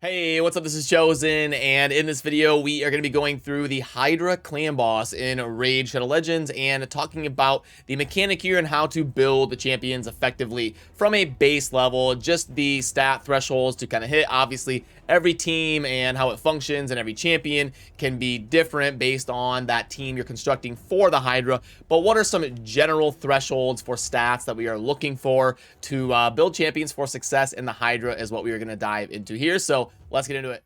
Hey, what's up? This is Chosen, and in this video, we are going to be going through the Hydra clan boss in Raid Shadow Legends and talking about the mechanic here and how to build the champions effectively from a base level, just the stat thresholds to kind of hit. Obviously, every team and how it functions and every champion can be different based on that team you're constructing for the Hydra, but what are some general thresholds for stats that we are looking for to build champions for success in the Hydra is what we are going to dive into here. So let's get into it.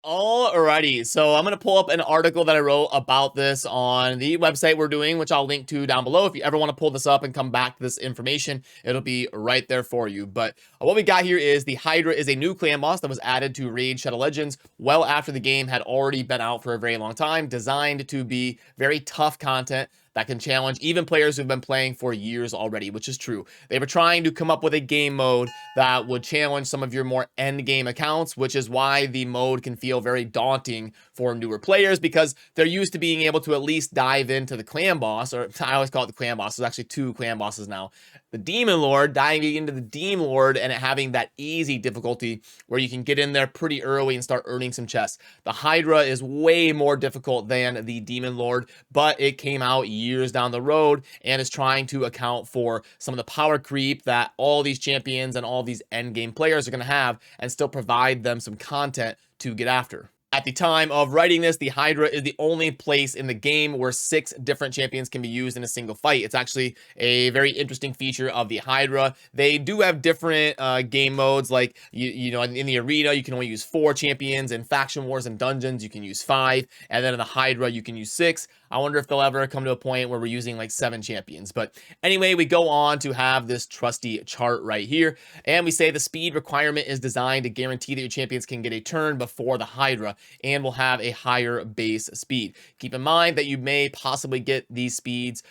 Alrighty, so I'm going to pull up an article that I wrote about this on the website we're doing, which I'll link to down below. If you ever want to pull this up and come back to this information, it'll be right there for you. But what we got here is the Hydra is a new clan boss that was added to Raid Shadow Legends well after the game had already been out for a very long time, designed to be very tough content that can challenge even players who've been playing for years already, which is true. They were trying to come up with a game mode that would challenge some of your more end game accounts, which is why the mode can feel very daunting for newer players because they're used to being able to at least dive into the clan boss, or I always call it the clan boss. There's actually two clan bosses now. The Demon Lord, diving into the Demon Lord and having that easy difficulty where you can get in there pretty early and start earning some chests. The Hydra is way more difficult than the Demon Lord, but it came out years down the road and is trying to account for some of the power creep that all these champions and all these end game players are going to have and still provide them some content to get after. At the time of writing this, the Hydra is the only place in the game where 6 different champions can be used in a single fight. It's actually a very interesting feature of the Hydra. They do have different game modes, like, you know, in the arena, you can only use 4 champions. In faction wars and dungeons, you can use 5. And then in the Hydra, you can use 6. I wonder if they'll ever come to a point where we're using like 7 champions. But anyway, we go on to have this trusty chart right here. And we say the speed requirement is designed to guarantee that your champions can get a turn before the Hydra and will have a higher base speed. Keep in mind that you may possibly get these speed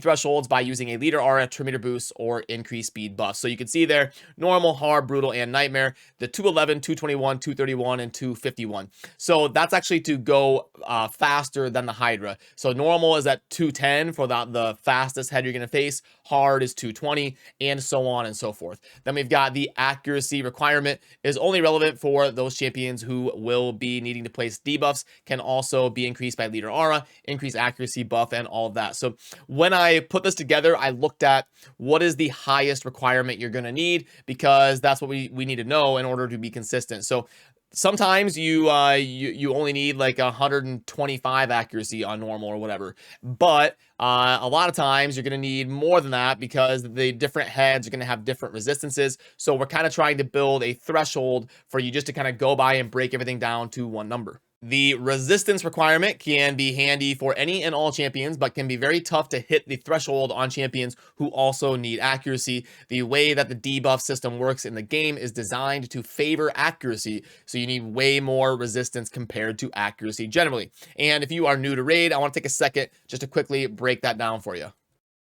thresholds by using a leader aura, trimeter boost, or increased speed buff. So you can see there, normal, hard, brutal, and nightmare, the 211, 221, 231, and 251. So that's actually to go faster than the Hydra. So normal is at 210 for the fastest head you're going to face. Hard is 220, and so on and so forth. Then we've got the accuracy requirement is only relevant for those champions who will be needing to place debuffs, can also be increased by leader aura, increased accuracy buff, and all of that. So when I put this together, I looked at what is the highest requirement you're going to need, because that's what we need to know in order to be consistent. So sometimes you only need like 125 accuracy on normal or whatever, but a lot of times you're going to need more than that because the different heads are going to have different resistances. So we're kind of trying to build a threshold for you just to kind of go by and break everything down to one number. The resistance requirement can be handy for any and all champions, but can be very tough to hit the threshold on champions who also need accuracy. The way that the debuff system works in the game is designed to favor accuracy, so you need way more resistance compared to accuracy generally. And if you are new to Raid, I want to take a second just to quickly break that down for you.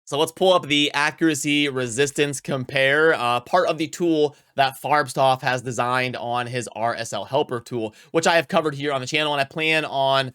So let's pull up the accuracy resistance compare, part of the tool that Farbstoff has designed on his RSL helper tool, which I have covered here on the channel, and I plan on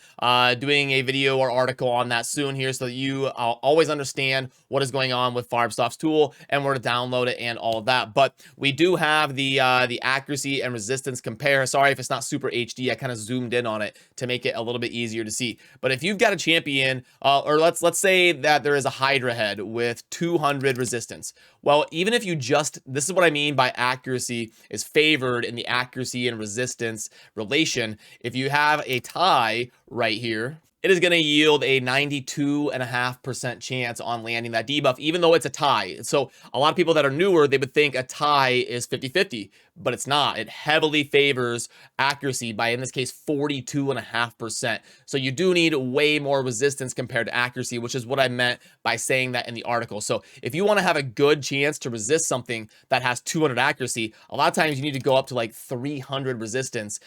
doing a video or article on that soon here so that you always understand what is going on with Farbstoff's tool and where to download it and all of that. But we do have the accuracy and resistance compare. Sorry if it's not super HD, I kind of zoomed in on it to make it a little bit easier to see. But if you've got a champion, or let's say that there is a Hydra head with 200 resistance. Well, even if you this is what I mean by accuracy is favored in the accuracy and resistance relation. If you have a tie right here, it is going to yield a 92.5% chance on landing that debuff, even though it's a tie. So a lot of people that are newer, they would think a tie is 50-50, but it's not. It heavily favors accuracy by, in this case, 42.5%. So you do need way more resistance compared to accuracy, which is what I meant by saying that in the article. So if you want to have a good chance to resist something that has 200 accuracy, a lot of times you need to go up to like 300 resistance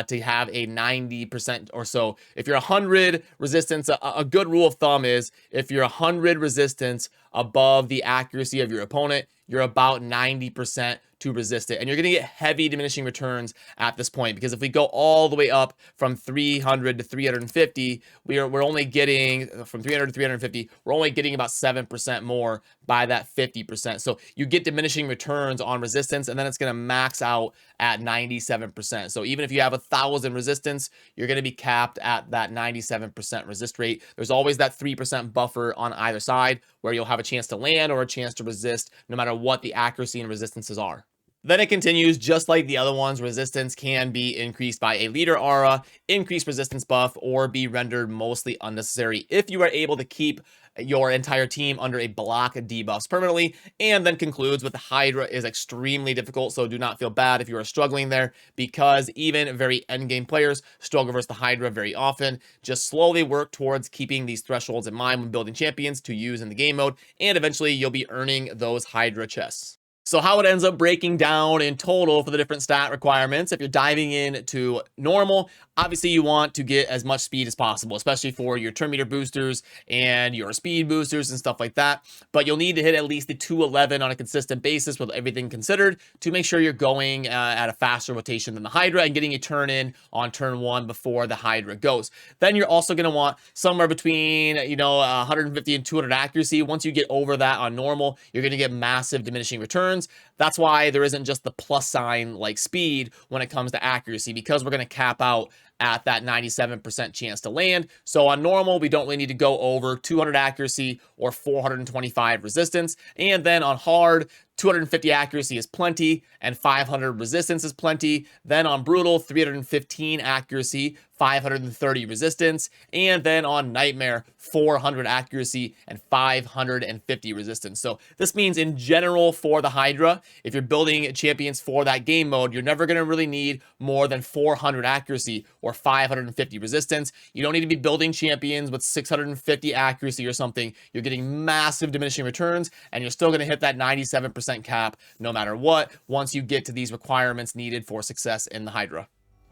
to have a 90% or so. If you're 100 resistance, a good rule of thumb is if you're 100 resistance above the accuracy of your opponent, you're about 90% to resist it. And you're going to get heavy diminishing returns at this point, because if we go all the way up from 300 to 350, we're only getting, from 300 to 350, we're only getting about 7% more by that 50%. So you get diminishing returns on resistance, and then it's going to max out at 97%. So even if you have 1,000 resistance, you're going to be capped at that 97% resist rate. There's always that 3% buffer on either side where you'll have a chance to land or a chance to resist, no matter what the accuracy and resistances are. Then it continues, just like the other ones, resistance can be increased by a leader aura, increased resistance buff, or be rendered mostly unnecessary if you are able to keep your entire team under a block of debuffs permanently. And then concludes with Hydra is extremely difficult, so do not feel bad if you are struggling there, because even very endgame players struggle versus the Hydra very often. Just slowly work towards keeping these thresholds in mind when building champions to use in the game mode, and eventually you'll be earning those Hydra chests. So how it ends up breaking down in total for the different stat requirements, if you're diving into normal, obviously you want to get as much speed as possible, especially for your turn meter boosters and your speed boosters and stuff like that. But you'll need to hit at least the 211 on a consistent basis with everything considered to make sure you're going at a faster rotation than the Hydra and getting a turn in on turn 1 before the Hydra goes. Then you're also going to want somewhere between, 150 and 200 accuracy. Once you get over that on normal, you're going to get massive diminishing returns. That's why there isn't just the plus sign like speed when it comes to accuracy, because we're going to cap out at that 97% chance to land. So on normal, we don't really need to go over 200 accuracy or 425 resistance. And then on hard, 250 accuracy is plenty, and 500 resistance is plenty. Then on brutal, 315 accuracy, 530 resistance. And then on nightmare, 400 accuracy and 550 resistance. So this means in general for the Hydra, if you're building champions for that game mode, you're never going to really need more than 400 accuracy or 550 resistance. You don't need to be building champions with 650 accuracy or something. You're getting massive diminishing returns, and you're still going to hit that 97% cap no matter what once you get to these requirements needed for success in the Hydra.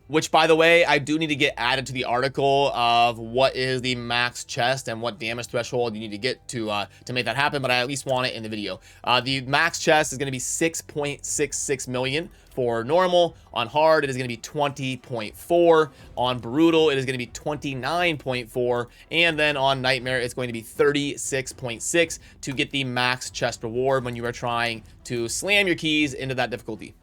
Which, by the way, I do need to get added to the article of what is the max chest and what damage threshold you need to get to make that happen, but I at least want it in the video. The max chest is going to be 6.66 million for normal. On hard, it is going to be 20.4. On brutal, it is going to be 29.4. And then on nightmare, it's going to be 36.6 to get the max chest reward when you are trying to slam your keys into that difficulty.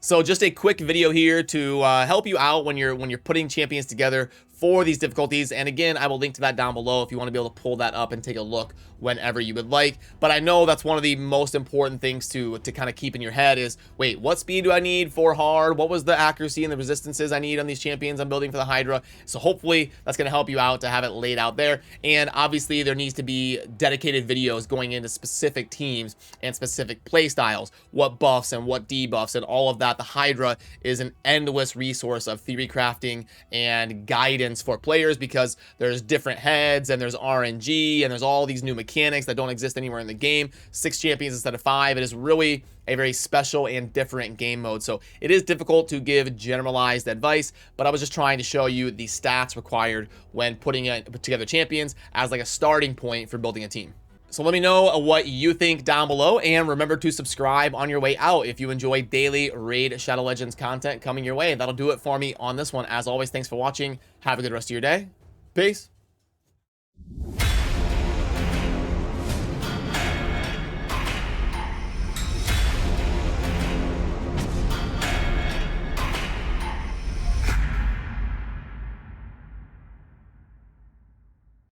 So just a quick video here to help you out when you're putting champions together for these difficulties. And again, I will link to that down below if you want to be able to pull that up and take a look whenever you would like. But I know that's one of the most important things to kind of keep in your head is, wait, what speed do I need for hard? What was the accuracy and the resistances I need on these champions I'm building for the Hydra? So hopefully that's going to help you out to have it laid out there. And obviously there needs to be dedicated videos going into specific teams and specific play styles, what buffs and what debuffs and all of that. The Hydra is an endless resource of theory crafting and guidance for players, because there's different heads and there's RNG and there's all these new mechanics that don't exist anywhere in the game. 6 champions instead of 5. It is really a very special and different game mode. So it is difficult to give generalized advice, but I was just trying to show you the stats required when putting together champions as like a starting point for building a team. So let me know what you think down below, and remember to subscribe on your way out if you enjoy daily Raid Shadow Legends content coming your way. That'll do it for me on this one. As always, thanks for watching. Have a good rest of your day. Peace.